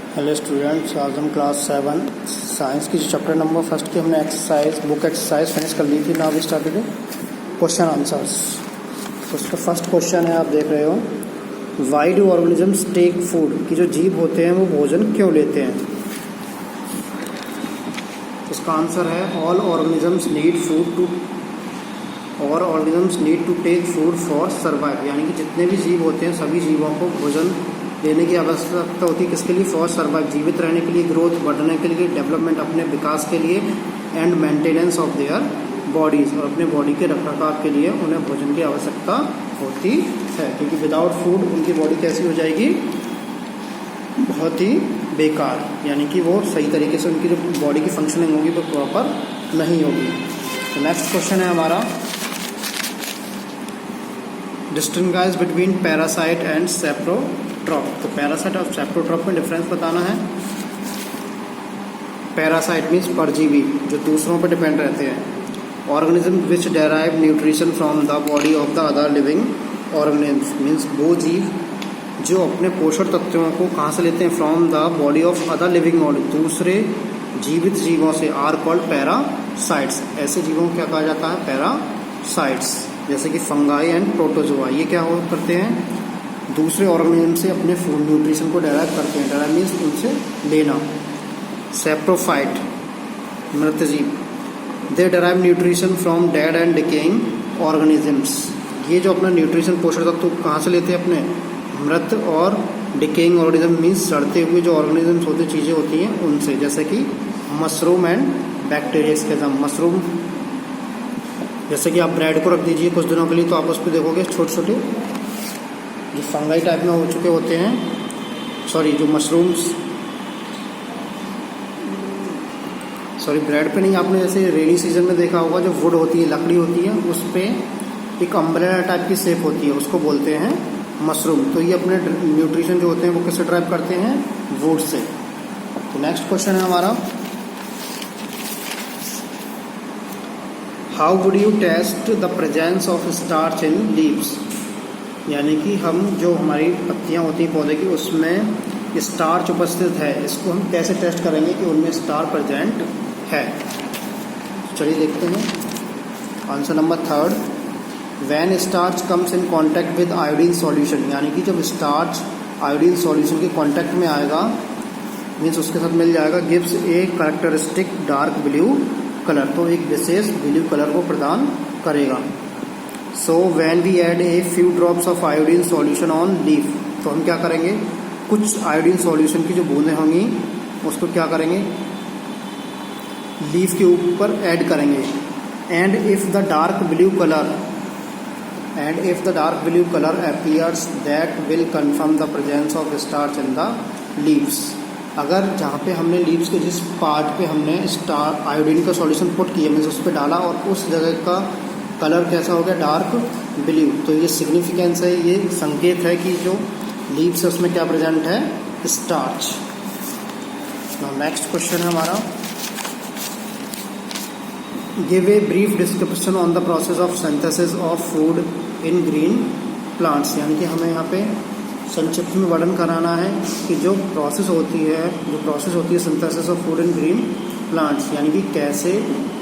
Hello students, आज हम class 7 science की जो चैप्टर नंबर फर्स्ट की हमने बुक एक्सरसाइज फिनिश कर ली थी। Now we started question answers. तो उसका फर्स्ट क्वेश्चन है, आप देख रहे हो, why do organisms take food, कि जो जीव होते हैं वो भोजन क्यों लेते हैं। इसका आंसर है all organisms need to take food for survive, यानी कि जितने भी जीव होते हैं सभी जीवों को भोजन लेने की आवश्यकता होती है। किसके लिए? फॉर सर्वाइव, जीवित रहने के लिए, ग्रोथ बढ़ने के लिए, डेवलपमेंट अपने विकास के लिए, and maintenance of their bodies, और अपने बॉडी के रखरखाव के लिए उन्हें भोजन की आवश्यकता होती है। क्योंकि विदाउट फूड उनकी बॉडी कैसी हो जाएगी? बहुत ही बेकार, यानी कि वो सही तरीके से उनकी जो बॉडी की फंक्शनिंग होगी वो प्रॉपर नहीं होगी। तो नेक्स्ट क्वेश्चन है हमारा, डिस्टिंग्विश बिटवीन पैरासाइट एंड सेप्रोट्रॉप। तो पैरासाइट और सेप्रोट्रॉप में डिफरेंस बताना है। पैरासाइट मीन्स परजीवी, जो दूसरों पर डिपेंड रहते हैं। Organism which derive nutrition from the body of the other living organism, means वो जीव जो अपने पोषण तत्वों को कहाँ से लेते हैं? From the body of other living organism, दूसरे जीवित जीवों से, आर कॉल्ड पैरासाइट्स। ऐसे जीवों को क्या कहा जाता है? पैरासाइट्स। जैसे कि फंगाई एंड प्रोटोजोआ, ये क्या हो करते हैं? दूसरे ऑर्गेनिज्म से अपने फूड न्यूट्रिशन को डेराइव करते हैं। डेराइव मीन्स उनसे लेना। सेप्रोफाइट, मृतजीव, they derive nutrition from dead and decaying organisms. ये जो अपना न्यूट्रिशन पोषण तत्व कहाँ से लेते हैं? अपने मृत और डिकेइंग ऑर्गेनिज्म मीन्स सड़ते हुए जो ऑर्गेनिजम्स होते, चीज़ें होती हैं, उनसे। जैसे कि मशरूम एंड बैक्टीरिया के साथ। मशरूम, जैसे कि आप ब्रेड को रख दीजिए कुछ दिनों के लिए, तो आप उस पर देखोगे छोटे छोटे जो फंगाई टाइप में हो चुके होते हैं, जो मशरूम्स, ब्रेड पे नहीं, आपने जैसे रेनी सीजन में देखा होगा, जो वुड होती है, लकड़ी होती है, उस पर एक अम्ब्रेला टाइप की शेप होती है, उसको बोलते हैं मशरूम। तो ये अपने न्यूट्रिशन जो होते हैं वो किससे ड्राइव करते हैं? Would say. तो नेक्स्ट क्वेश्चन है हमारा, how would you test the presence of starch in leaves, यानी कि हम जो हमारी पत्तियां होती हैं पौधे की, उसमें स्टार्च उपस्थित है, इसको हम कैसे टेस्ट करेंगे कि उनमें स्टार प्रेजेंट है। चलिए देखते हैं। Answer number third, when starch comes in contact with iodine solution, यानी कि जब स्टार्च आयोडीन सॉल्यूशन के कांटेक्ट में आएगा, मीन्स उसके साथ मिल जाएगा, gives a characteristic dark blue colour, तो एक विशेष ब्लू कलर को प्रदान करेगा। So when we add a few drops of iodine solution on leaf, तो हम क्या करेंगे? कुछ आयोडीन सॉल्यूशन की जो बूंदें होंगी उसको क्या करेंगे? लीफ के ऊपर ऐड करेंगे। And if the dark blue colour appears, that will confirm the presence of starch in the leaves. अगर जहाँ पे हमने लीव्स के जिस पार्ट पे हमने आयोडीन का सॉल्यूशन पुट किया, मीन्स उस पर डाला, और उस जगह का कलर कैसा हो गया? डार्क ब्लू, तो ये सिग्निफिकेंस है, ये संकेत है कि जो लीव्स है उसमें क्या प्रेजेंट है? स्टार्च। नेक्स्ट क्वेश्चन है हमारा, give a brief description on the process of synthesis of food in green plants, यानी कि हमें यहाँ पे संक्षिप्त में वर्णन कराना है कि जो प्रोसेस होती है synthesis of food in green plants, यानी कि कैसे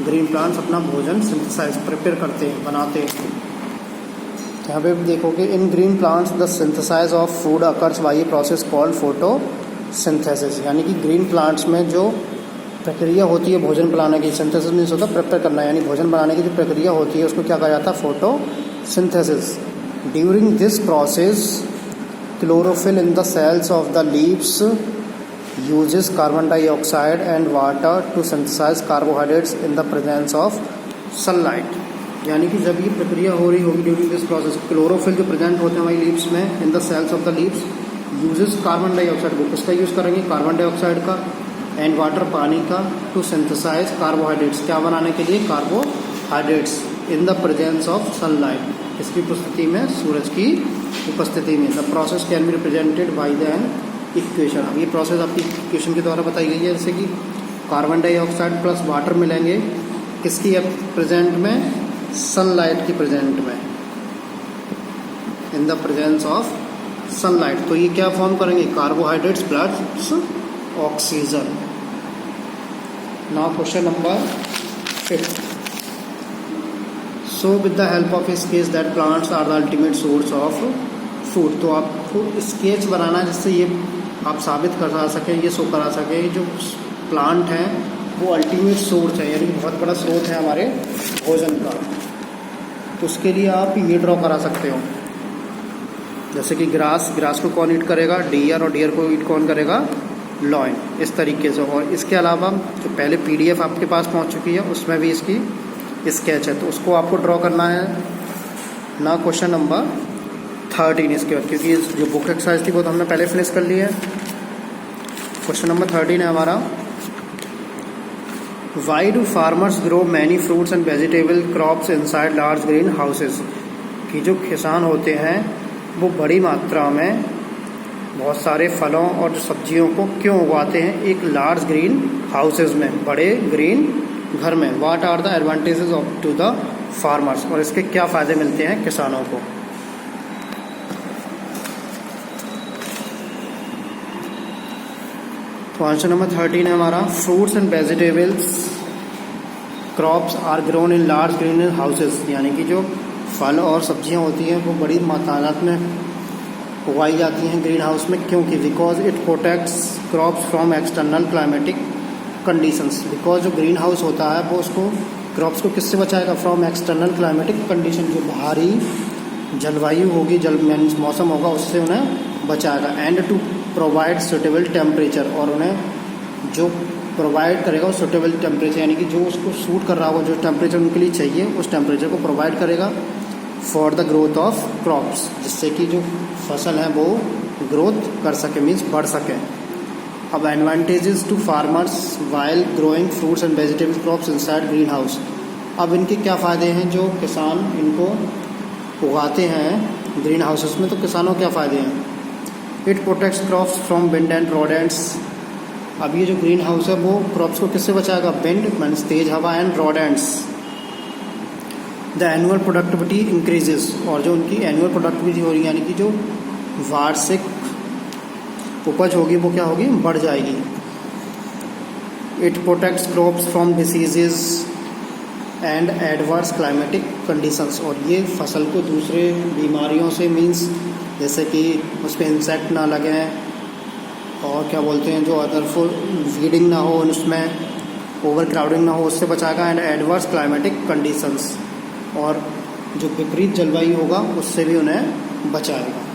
ग्रीन प्लांट्स अपना भोजन सिंथेसाइज प्रिपेयर करते हैं, बनाते हैं। यहाँ पे देखोगे, in green plants the synthesise of food occurs by a process called photosynthesis, यानी कि ग्रीन प्लांट्स में जो प्रक्रिया होती है भोजन बनाने की, सिंथेसिस मीन्स होता है प्रिपेयर करना, यानी भोजन बनाने की जो प्रक्रिया होती है उसको क्या कहा जाता है? Photosynthesis. During this process chlorophyll in the cells of the leaves uses carbon dioxide and water to synthesize carbohydrates in the presence of sunlight, यानी कि जब ये प्रक्रिया हो रही होगी ड्यूरिंग दिस प्रोसेस, क्लोरोफिल जो प्रेजेंट होते हैं हमारी लीव्स में, in the cells of the leaves, uses carbon dioxide, वो किसका यूज़ करेंगे? कार्बन डाइऑक्साइड का, एंड वाटर, पानी का, टू सिंथेसाइज कार्बोहाइड्रेट्स, क्या बनाने के लिए? Carbohydrates, in the presence of sunlight, इसकी उपस्थिति में, सूरज की उपस्थिति में। The process can be represented by the an equation. अब ये प्रोसेस आपकी इक्वेशन के द्वारा बताई गई है, जैसे कि कार्बन डाइऑक्साइड प्लस वाटर मिलेंगे किसकी प्रेजेंट में? सनलाइट की प्रेजेंट में, in the presence of sunlight. तो ये क्या फॉर्म करेंगे? Carbohydrates plus oxygen. Now question number 5. So with the help of a sketch that plants are the ultimate source of food. तो आपको स्केच बनाना है जिससे ये आप साबित करा सकें, ये शो करा सकें जो प्लांट हैं वो अल्टीमेट सोर्स है, यानी बहुत बड़ा स्रोत है हमारे भोजन का। तो उसके लिए आप ये ड्रॉ करा सकते हो, जैसे कि ग्रास को कौन ईट करेगा, डियर, और डियर को ईट कौन करेगा, लॉयन, इस तरीके से। और इसके अलावा जो पहले PDF आपके पास पहुंच चुकी है उसमें भी इसकी स्केच है, तो उसको आपको ड्रॉ करना है ना। क्वेश्चन नंबर 13 इसके बाद, क्योंकि जो बुक एक्सरसाइज थी वो तो हमने पहले फिनिश कर ली है। क्वेश्चन नंबर 13 है हमारा, why do farmers grow many fruits and vegetable crops inside large green houses. कि जो किसान होते हैं वो बड़ी मात्रा में बहुत सारे फलों और सब्जियों को क्यों उगाते हैं एक लार्ज ग्रीन हाउसेज में, बड़े ग्रीन घर में। What are the advantages of to the farmers, और इसके क्या फ़ायदे मिलते हैं किसानों को। तो आंसर नंबर 13 है हमारा, fruits and vegetables crops are grown in large green houses. यानी कि जो फल और सब्जियां होती हैं वो बड़ी तादाद में उगाई जाती हैं ग्रीन हाउस में, क्योंकि because it protects crops from external climatic conditions. Because जो ग्रीन हाउस होता है वो उसको क्रॉप्स को किससे बचाएगा, फ्रॉम एक्सटर्नल क्लाइमेटिक कंडीशन, जो बाहरी जलवायु होगी, मौसम होगा, उससे उन्हें बचाएगा। And to provide suitable temperature, और उन्हें जो प्रोवाइड करेगा वो सुटेबल टेम्परेचर, यानी कि जो उसको सूट कर रहा होगा, जो टेम्परेचर उनके लिए चाहिए उस टेम्परेचर को प्रोवाइड करेगा for the growth of crops, जिससे कि जो फसल है वो ग्रोथ कर सके, मीन्स बढ़ सके। अब advantages to farmers while growing fruits and vegetable crops inside green house. अब इनके क्या फ़ायदे हैं जो किसान इनको उगाते हैं ग्रीन हाउसेस में, तो किसानों क्या फ़ायदे हैं। It protects crops from wind and rodents. अब ये जो ग्रीन हाउस है वो क्रॉप्स को किससे बचाएगा, विंड मीन्स तेज हवा and rodents. The annual productivity increases, और जो उनकी एनुअल प्रोडक्टिविटी हो रही है, यानी कि जो वार्षिक उपज होगी वो क्या होगी, बढ़ जाएगी। It protects crops from diseases and adverse climatic conditions, और ये फसल को दूसरे बीमारियों से, मीन्स जैसे कि उस पर इंसेक्ट ना लगें, और क्या बोलते हैं जो अदर फीडिंग ना हो उसमें, ओवर क्राउडिंग ना हो, उससे बचाएगा। एंड एडवर्स क्लाइमेटिक कंडीशंस, और जो विपरीत जलवायु होगा उससे भी उन्हें बचाएगा।